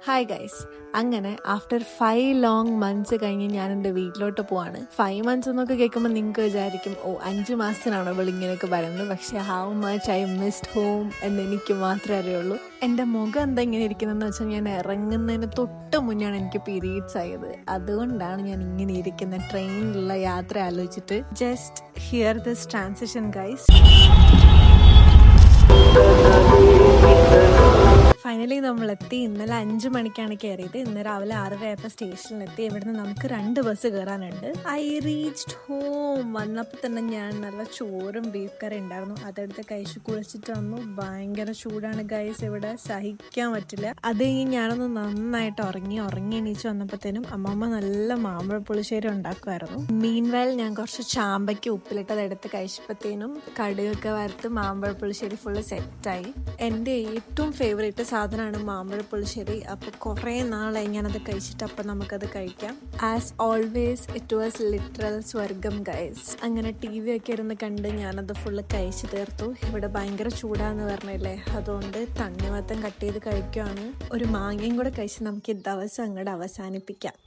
Hi guys, അങ്ങനെ after 5 long months കഴിഞ്ഞ് ഞാൻ എൻ്റെ വീട്ടിലോട്ട് പോവാണ്. 5 മന്ത്സ് എന്നൊക്കെ കേൾക്കുമ്പോൾ നിങ്ങൾക്ക് വിചാരിക്കും, ഓ 5 മാസത്തിനാണോ ഇവൾ ഇങ്ങനെയൊക്കെ പറയുന്നത്. പക്ഷേ how much I missed home എന്ന് എനിക്ക് മാത്രമേ അറിയുള്ളൂ. എൻ്റെ മുഖം എന്താ ഇങ്ങനെ ഇരിക്കുന്നതെന്ന് വെച്ചാൽ ഞാൻ ഇറങ്ങുന്നതിന് തൊട്ട് മുന്നാണ് എനിക്ക് പീരീഡ്സ് ആയത്. അതുകൊണ്ടാണ് ഞാൻ ഇങ്ങനെ ഇരിക്കുന്ന ട്രെയിനിലുള്ള യാത്ര ആലോചിച്ചിട്ട്. Just here this transition guys. Finally നമ്മളെത്തി. ഇന്നലെ 5 മണിക്കാണ് കയറിയത്. ഇന്ന് രാവിലെ 6:30 സ്റ്റേഷനിലെത്തി. ഇവിടുന്ന് നമുക്ക് 2 ബസ് കയറാനുണ്ട്. I reached home. വന്നപ്പോൾ തന്നെ ഞാൻ നല്ല ചോറും ബീഫ് കറി ഉണ്ടായിരുന്നു, അതെടുത്ത് കഴിച്ച് കുളിച്ചിട്ട് വന്നു. ഭയങ്കര ചൂടാണ് ഗൈസ്, ഇവിടെ സഹിക്കാൻ പറ്റില്ല. അത് കഴിഞ്ഞ് ഞാനൊന്ന് നന്നായിട്ട് ഉറങ്ങി എണീച്ച് വന്നപ്പോഴത്തേനും അമ്മമ്മ നല്ല മാമ്പഴ പുളിശ്ശേരി ഉണ്ടാക്കുമായിരുന്നു. മീൻവെൽ ഞാൻ കുറച്ച് ചാമ്പയ്ക്ക് ഉപ്പിലിട്ടത് എടുത്ത് കഴിച്ചപ്പോഴത്തേനും കടുകൊക്കെ വറുത്ത് മാമ്പഴ പുളിശ്ശേരി ഫുള്ള് സെറ്റായി. എൻ്റെ ഏറ്റവും ഫേവറേറ്റ് സാധനമാണ് മാമ്പഴ പുളിശ്ശേരി. അപ്പോൾ കുറേ നാളായി ഞാനത് കഴിച്ചിട്ട്. അപ്പം നമുക്കത് കഴിക്കാം. As always it was literal സ്വർഗം ഗൈസ്. അങ്ങനെ TV ഒക്കെ ഇരുന്ന് കണ്ട് ഞാനത് ഫുള്ള് കഴിച്ച് തീർത്തു. ഇവിടെ ഭയങ്കര ചൂടാന്ന് പറഞ്ഞില്ലേ, അതുകൊണ്ട് തണ്ണിമത്തം കട്ട് ചെയ്ത് കഴിക്കുകയാണ്. ഒരു മാങ്ങയും കൂടെ കഴിച്ച് നമുക്ക് ഈ ദിവസം അങ്ങോട്ട് അവസാനിപ്പിക്കാം.